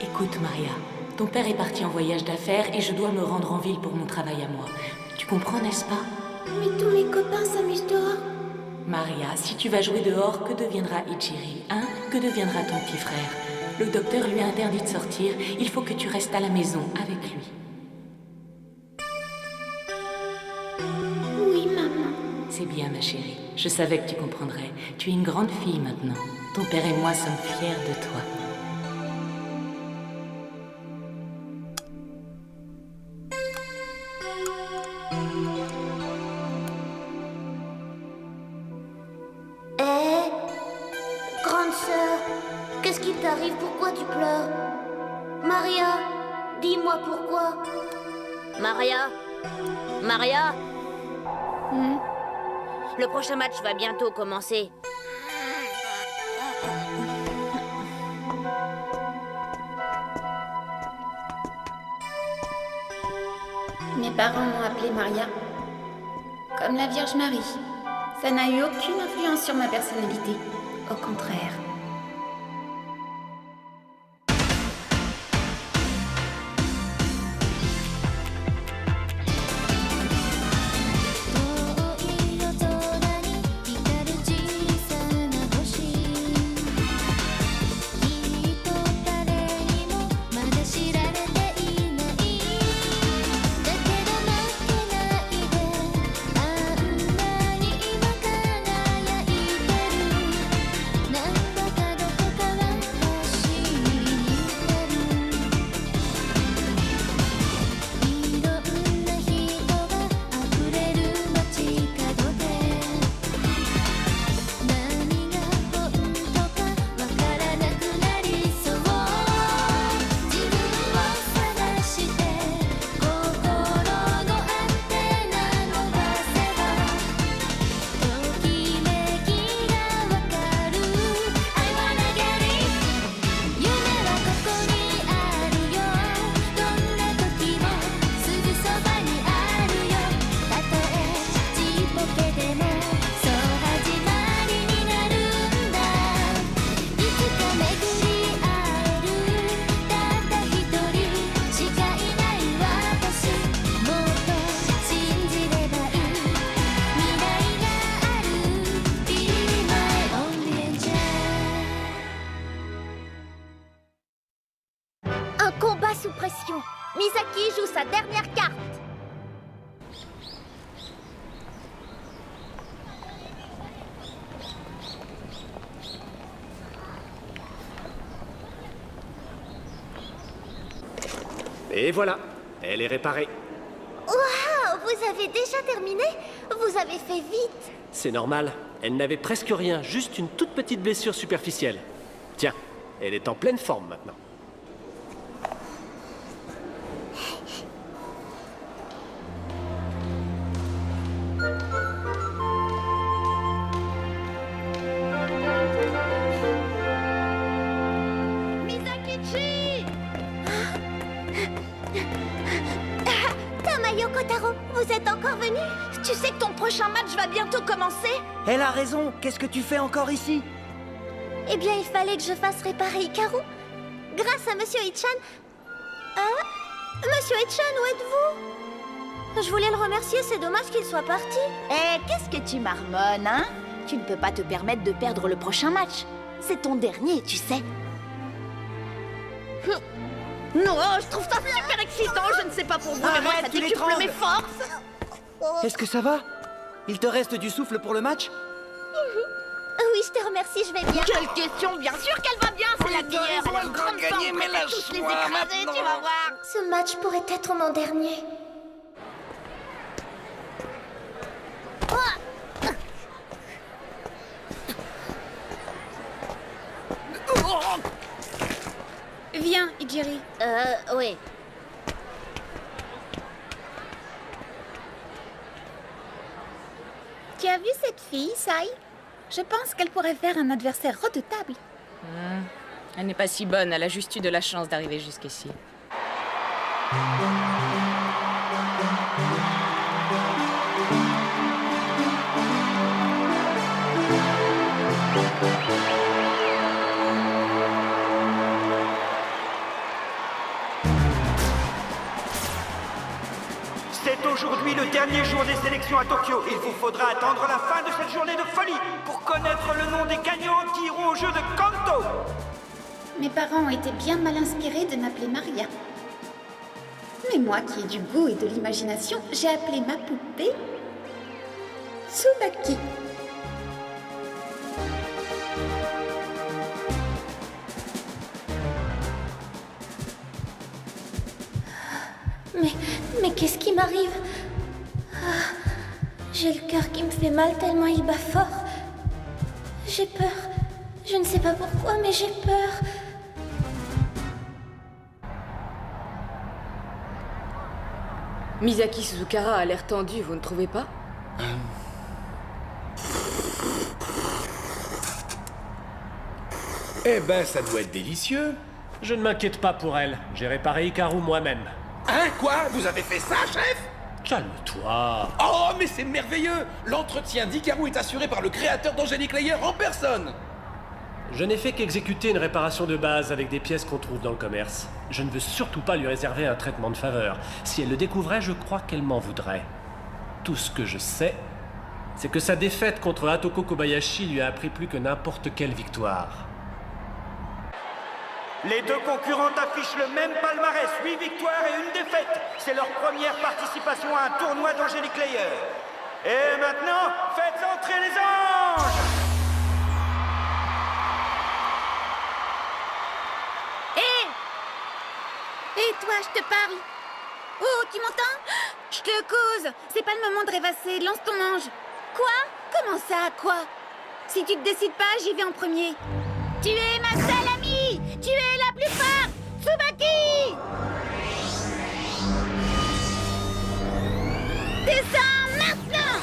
Écoute, Maria, ton père est parti en voyage d'affaires et je dois me rendre en ville pour mon travail à moi. Tu comprends, n'est-ce pas? Mais tous mes copains s'amusent dehors. Maria, si tu vas jouer dehors, que deviendra Ichiri, hein? Que deviendra ton petit frère? Le docteur lui a interdit de sortir. Il faut que tu restes à la maison avec lui. Oui, maman. C'est bien, ma chérie. Je savais que tu comprendrais. Tu es une grande fille maintenant. Ton père et moi sommes fiers de toi. Grande sœur, qu'est-ce qui t'arrive? Pourquoi tu pleures? Maria, dis-moi pourquoi. Maria? Maria? Le prochain match va bientôt commencer. Mes parents m'ont appelée Maria. Comme la Vierge Marie. Ça n'a eu aucune influence sur ma personnalité. Au contraire. Un combat sous pression. Misaki joue sa dernière carte. Et voilà, elle est réparée. Waouh, vous avez déjà terminé? Vous avez fait vite. C'est normal, elle n'avait presque rien, juste une toute petite blessure superficielle. Tiens, elle est en pleine forme maintenant. Misakichi! Tamayo Kotaro, vous êtes encore venu? Tu sais que ton prochain match va bientôt commencer? Elle a raison, qu'est-ce que tu fais encore ici? Eh bien, il fallait que je fasse réparer Hikaru. Grâce à Monsieur Ichan... Monsieur Ichan, où êtes-vous? Je voulais le remercier, c'est dommage qu'il soit parti. Eh, qu'est-ce que tu marmonnes, hein? Tu ne peux pas te permettre de perdre le prochain match. C'est ton dernier, tu sais. Non, je trouve ça super excitant, je ne sais pas pour vous, mais moi ça Arrête, tu décuple l'étrangles. mes forces. Est-ce que ça va? Il te reste du souffle pour le match? Oui, je te remercie, je vais bien. Quelle question, bien sûr qu'elle va bien, c'est la meilleure. Elle a une grande forme, prête à tous les écraser, tu vas voir. Ce match pourrait être mon dernier. Viens, Ijiri. Oui. Tu as vu cette fille, Sai? Je pense qu'elle pourrait faire un adversaire redoutable. Elle n'est pas si bonne, elle a juste eu de la chance d'arriver jusqu'ici. aujourd'hui le dernier jour des sélections à Tokyo. Il vous faudra attendre la fin de cette journée de folie pour connaître le nom des gagnants qui iront au jeu de Kanto. Mes parents ont été bien mal inspirés de m'appeler Maria. Mais moi, qui ai du goût et de l'imagination, j'ai appelé ma poupée Tsubaki. Mais qu'est-ce qui m'arrive? J'ai le cœur qui me fait mal tellement il bat fort. J'ai peur. Je ne sais pas pourquoi, mais j'ai peur. Misaki Suzukara a l'air tendu, vous ne trouvez pas? Eh ben, ça doit être délicieux. Je ne m'inquiète pas pour elle. J'ai réparé Hikaru moi-même. Hein, quoi? Vous avez fait ça, chef? Calme-toi. Oh, mais c'est merveilleux! L'entretien d'Hikaru est assuré par le créateur d'Angelic Layer en personne! Je n'ai fait qu'exécuter une réparation de base avec des pièces qu'on trouve dans le commerce. Je ne veux surtout pas lui réserver un traitement de faveur. Si elle le découvrait, je crois qu'elle m'en voudrait. Tout ce que je sais, c'est que sa défaite contre Hatoko Kobayashi lui a appris plus que n'importe quelle victoire. Les deux concurrentes affichent le même palmarès, 8 victoires et 1 défaite. C'est leur première participation à un tournoi d'Angelic Layer. Et maintenant, faites entrer les anges! Et toi, je te parle. Oh, tu m'entends? Je te cause. C'est pas le moment de rêvasser. Lance ton ange. Quoi? Comment ça, quoi? Si tu te décides pas, j'y vais en premier. Tu es ma seule amie. Tu es la plus forte, Tsubaki. Descends maintenant.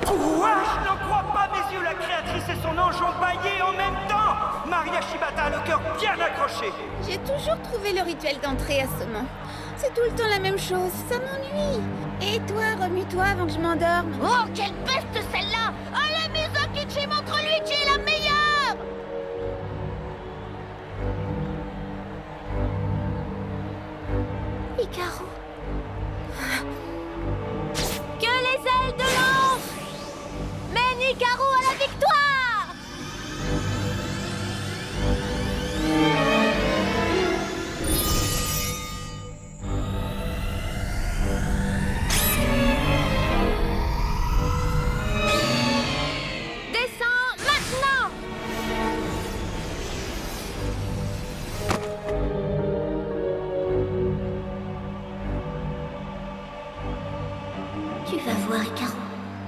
Quoi? Je n'en crois pas mes yeux, la créatrice et son ange ont baillé en même temps. Maria Shibata a le cœur bien accroché. J'ai toujours trouvé le rituel d'entrée assommant. C'est tout le temps la même chose, ça m'ennuie. Et toi, remue-toi avant que je m'endorme. Oh, quelle peste celle-là! Allez, Misakichi, montre-lui qui est la meilleure! Hikaru. Que les ailes de l'ange mènent Hikaru à la victoire! Descends maintenant! Tu vas voir, Hikaru.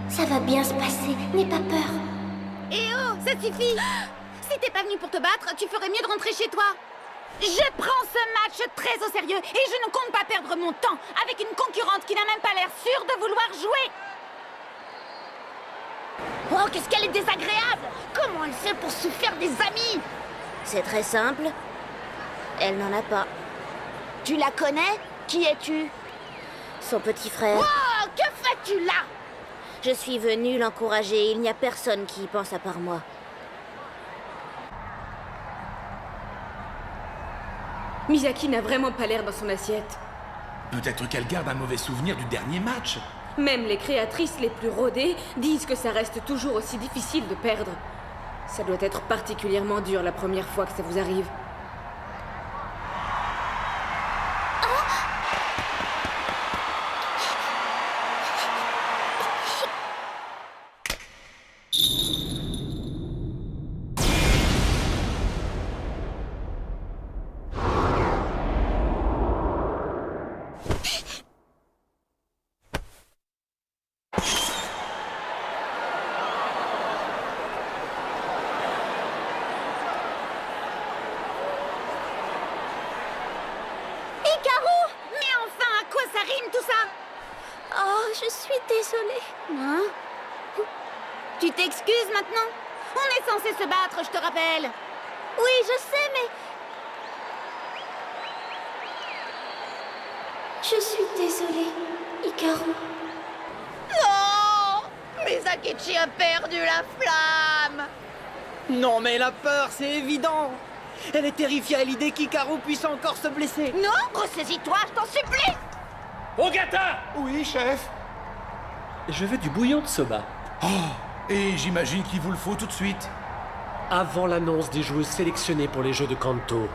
Ça va bien se passer, n'aie pas peur. Eh oh, ça suffit. Si t'es pas venu pour te battre, tu ferais mieux de rentrer chez toi. Je prends ce match très au sérieux et je ne compte pas perdre mon temps avec une concurrente qui n'a même pas l'air sûre de vouloir jouer. Oh, qu'est-ce qu'elle est désagréable! Comment elle fait pour se faire des amis? C'est très simple. Elle n'en a pas. Tu la connais? Qui es-tu? Son petit frère. Oh, que fais-tu là? Je suis venue l'encourager. Il n'y a personne qui y pense à part moi. Misaki n'a vraiment pas l'air dans son assiette. Peut-être qu'elle garde un mauvais souvenir du dernier match. Même les créatrices les plus rodées disent que ça reste toujours aussi difficile de perdre. Ça doit être particulièrement dur la première fois que ça vous arrive. Je suis désolée. Hein? Tu t'excuses maintenant? On est censé se battre, je te rappelle. Oui, je sais, mais... Je suis désolée, Hikaru. Non! Misakichi a perdu la flamme! Non, mais elle a peur, c'est évident. Elle est terrifiée à l'idée qu'Hikaru puisse encore se blesser. Non, ressaisis-toi, je t'en supplie! Ogata! Oui, chef. Je veux du bouillon de soba. Et j'imagine qu'il vous le faut tout de suite. Avant l'annonce des joueuses sélectionnées pour les Jeux de Kanto.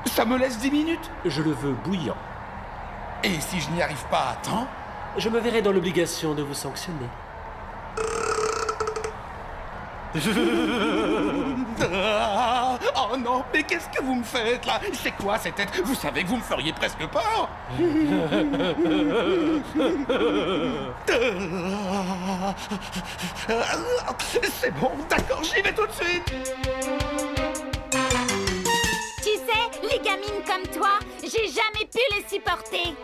Ça me laisse 10 minutes. Je le veux bouillant. Et si je n'y arrive pas à temps? Je me verrai dans l'obligation de vous sanctionner. Oh non, mais qu'est-ce que vous me faites là? C'est quoi cette tête? Vous savez que vous me feriez presque peur. C'est bon, d'accord, j'y vais tout de suite. Tu sais, les gamines comme toi, j'ai jamais pu les supporter.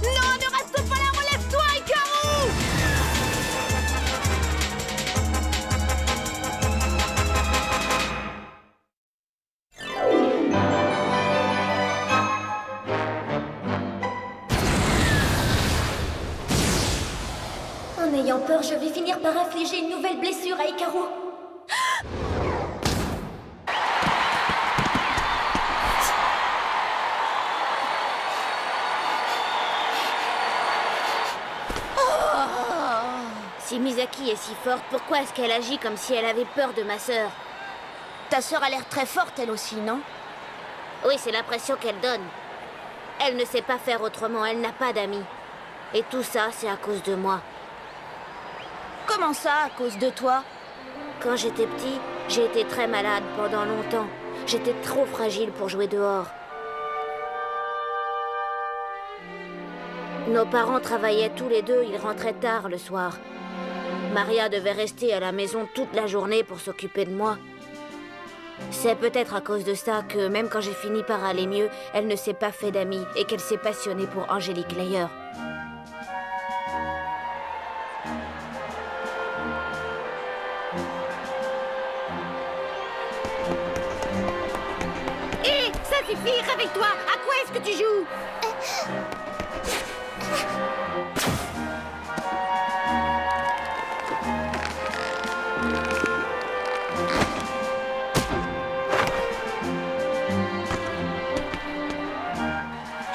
Non, ne reste pas là, relève-toi, Hikaru! En ayant peur, je vais finir par infliger une nouvelle blessure à Hikaru. Si Misaki est si forte, pourquoi est-ce qu'elle agit comme si elle avait peur de ma sœur? Ta sœur a l'air très forte, elle aussi, non? Oui, c'est l'impression qu'elle donne. Elle ne sait pas faire autrement, elle n'a pas d'amis. Et tout ça, c'est à cause de moi. Comment ça, à cause de toi? Quand j'étais petit, j'ai été très malade pendant longtemps. J'étais trop fragile pour jouer dehors. Nos parents travaillaient tous les deux, ils rentraient tard le soir. Maria devait rester à la maison toute la journée pour s'occuper de moi. C'est peut-être à cause de ça que, même quand j'ai fini par aller mieux, elle ne s'est pas fait d'amis et qu'elle s'est passionnée pour Angélique Layer. Hé, ça suffit, réveille-toi. À quoi est-ce que tu joues?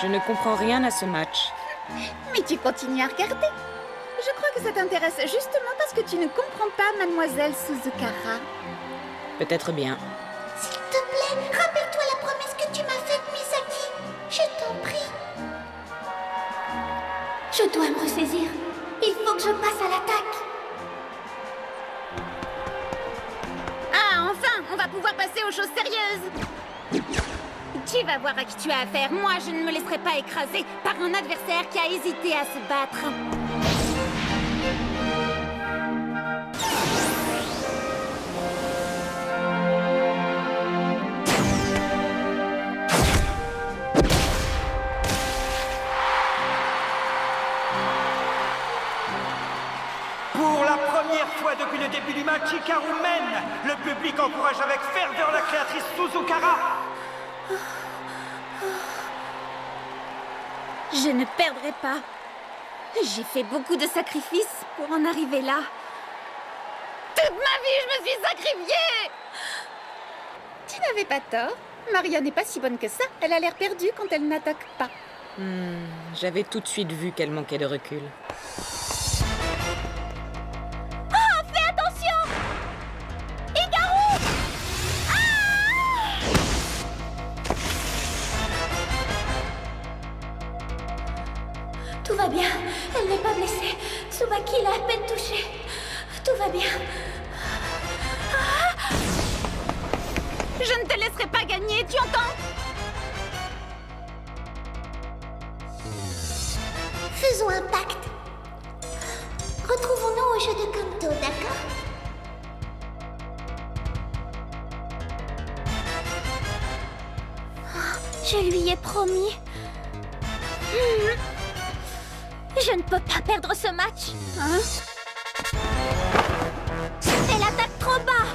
Je ne comprends rien à ce match. Mais tu continues à regarder. Je crois que ça t'intéresse justement parce que tu ne comprends pas Mademoiselle Suzukara. Peut-être bien. S'il te plaît, rappelle-toi la promesse que tu m'as faite, Misaki. Je t'en prie. Je dois me ressaisir. Il faut que je passe à l'attaque. Ah, enfin, on va pouvoir passer aux choses sérieuses. Tu vas voir à qui tu as affaire. Moi, je ne me laisserai pas écraser par un adversaire qui a hésité à se battre. Pour la première fois depuis le début du match, Hikaru mène. Le public encourage avec ferveur la créatrice Suzukara. Je ne perdrai pas. J'ai fait beaucoup de sacrifices pour en arriver là. Toute ma vie, je me suis sacrifiée. Tu n'avais pas tort. Maria n'est pas si bonne que ça. Elle a l'air perdue quand elle n'attaque pas. J'avais tout de suite vu qu'elle manquait de recul. Fais attention! Hikaru! Tout va bien. Elle n'est pas blessée. Tsubaki l'a à peine touchée. Tout va bien. Je ne te laisserai pas gagner, tu entends? Faisons un pacte. Retrouvons-nous au jeu de Kanto, d'accord? Je lui ai promis. Je ne peux pas perdre ce match. Hein? Elle attaque trop bas.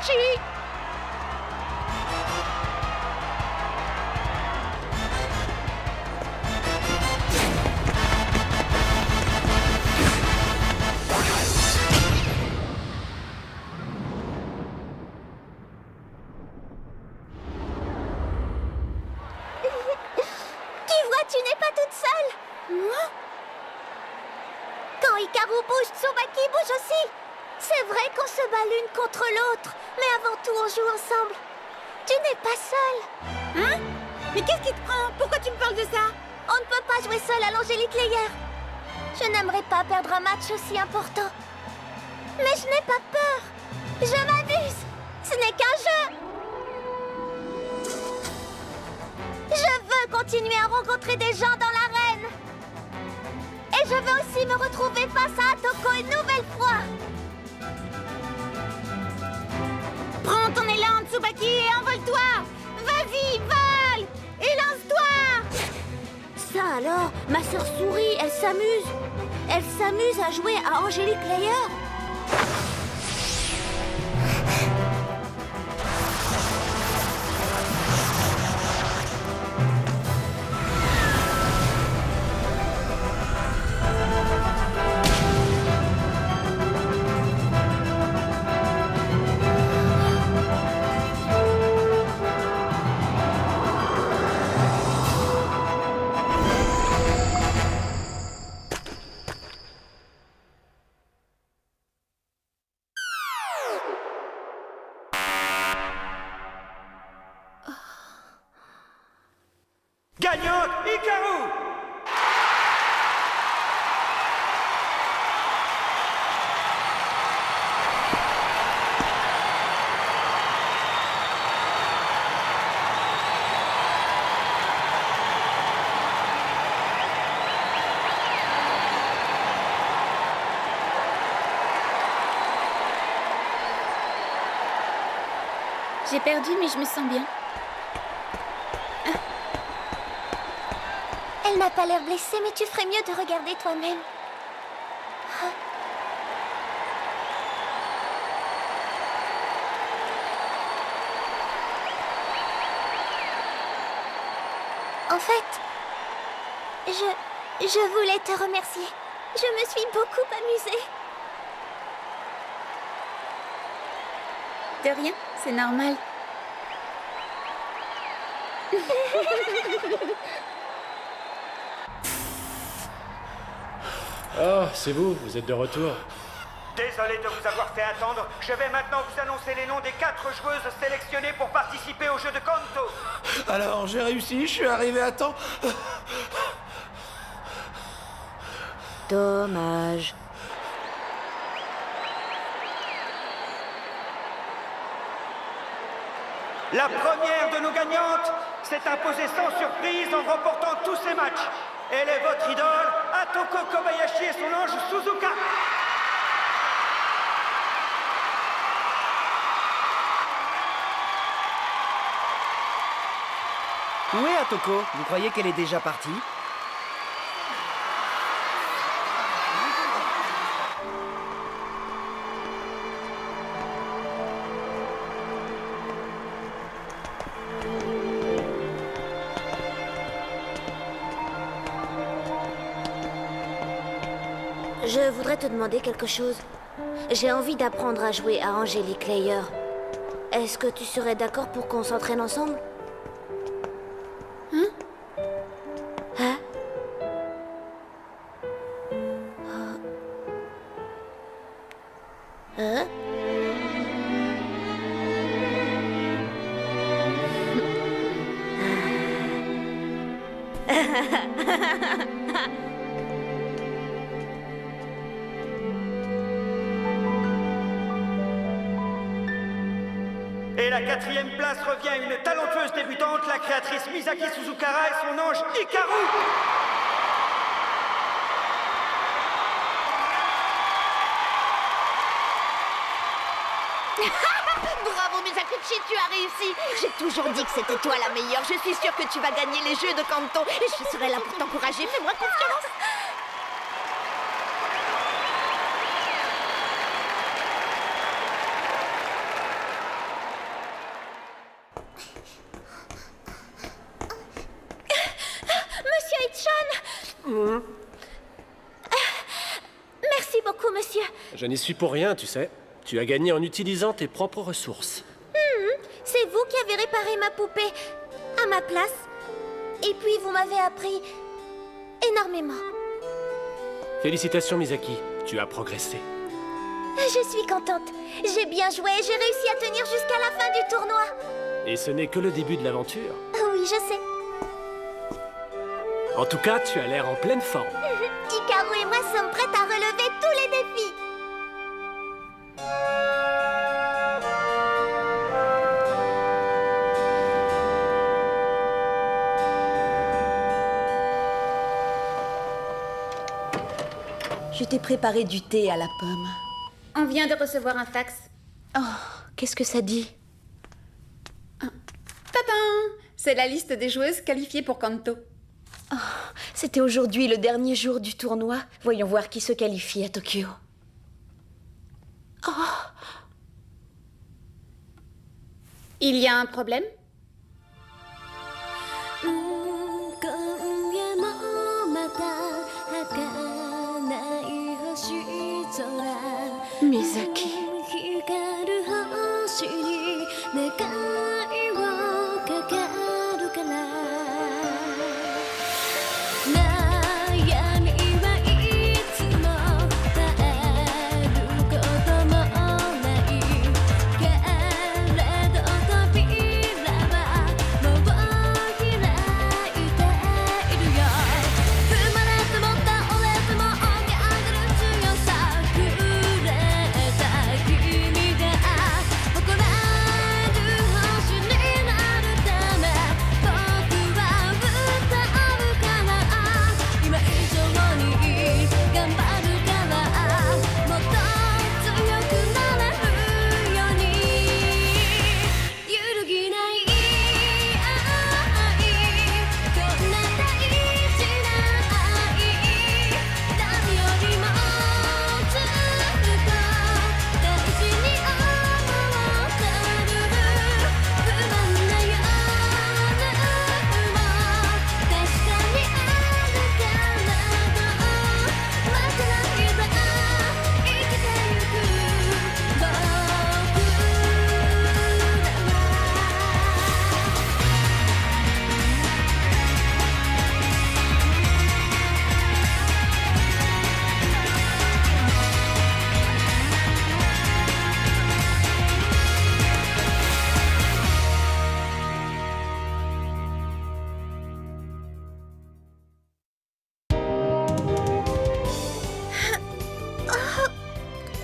Kobayashi! Tu n'es pas toute seule. Moi? Quand Hikaru bouge, Tsubaki bouge aussi. C'est vrai qu'on se bat l'une contre l'autre, mais avant tout on joue ensemble. Tu n'es pas seule. Hein? Mais qu'est-ce qui te prend? Pourquoi tu me parles de ça? On ne peut pas jouer seul à l'Angélique Layer. Je n'aimerais pas perdre un match aussi important. Mais je n'ai pas peur. Je m'amuse. Ce n'est qu'un jeu. Je veux continuer à rencontrer des gens dans l'arène. Et je veux aussi me retrouver face à Atoko une nouvelle fois. Prends ton élan, Tsubaki, et envole-toi. Vas-y, vole. Et lance-toi. Ça alors, ma sœur souris, elle s'amuse. Elle s'amuse à jouer à Angélique Layer. Gagnante, Hikaru! J'ai perdu, mais je me sens bien. Elle n'a pas l'air blessée, mais tu ferais mieux de regarder toi-même. En fait, je voulais te remercier. Je me suis beaucoup amusée. De rien, c'est normal. Oh, c'est vous êtes de retour. Désolé de vous avoir fait attendre. Je vais maintenant vous annoncer les noms des 4 joueuses sélectionnées pour participer au jeu de Kanto. Alors, j'ai réussi, je suis arrivé à temps. Dommage. La première de nos gagnantes s'est imposée sans surprise en remportant tous ses matchs. Elle est votre idole, Atoko Kobayashi et son ange Suzuka. Où est Atoko? Vous croyez qu'elle est déjà partie? Je voudrais te demander quelque chose. J'ai envie d'apprendre à jouer à Angélique Layer. Est-ce que tu serais d'accord pour qu'on s'entraîne ensemble? Hein? Hein? Et la 4e place revient à une talentueuse débutante, la créatrice Misaki Suzukara et son ange Hikaru. Bravo Misakuchi, tu as réussi. J'ai toujours dit que c'était toi la meilleure. Je suis sûre que tu vas gagner les jeux de Kanto et je serai là pour t'encourager. Fais-moi confiance. Merci beaucoup, monsieur. Je n'y suis pour rien, tu sais. Tu as gagné en utilisant tes propres ressources. C'est vous qui avez réparé ma poupée à ma place. Et puis vous m'avez appris énormément. Félicitations, Misaki. Tu as progressé. Je suis contente. J'ai bien joué et j'ai réussi à tenir jusqu'à la fin du tournoi. Et ce n'est que le début de l'aventure. Oui, je sais. En tout cas, tu as l'air en pleine forme. Hikaru et moi sommes prêtes à relever tous les défis. Je t'ai préparé du thé à la pomme. On vient de recevoir un fax. Oh, qu'est-ce que ça dit? Tadam! C'est la liste des joueuses qualifiées pour Kanto. Oh, c'était aujourd'hui le dernier jour du tournoi. Voyons voir qui se qualifie à Tokyo. Oh! Il y a un problème? Misaki.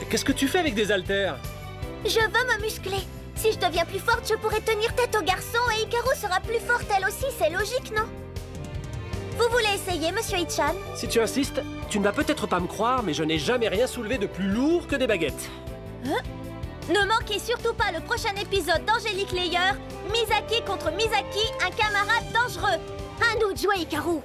Qu'est-ce que tu fais avec des haltères? Je veux me muscler. Si je deviens plus forte, je pourrai tenir tête aux garçons et Hikaru sera plus forte elle aussi, c'est logique, non? Vous voulez essayer, monsieur Ichan? Si tu insistes, tu ne vas peut-être pas me croire, mais je n'ai jamais rien soulevé de plus lourd que des baguettes. Ne manquez surtout pas le prochain épisode d'Angelic Layer, Misaki contre Misaki, un camarade dangereux. À nous de jouer, Hikaru.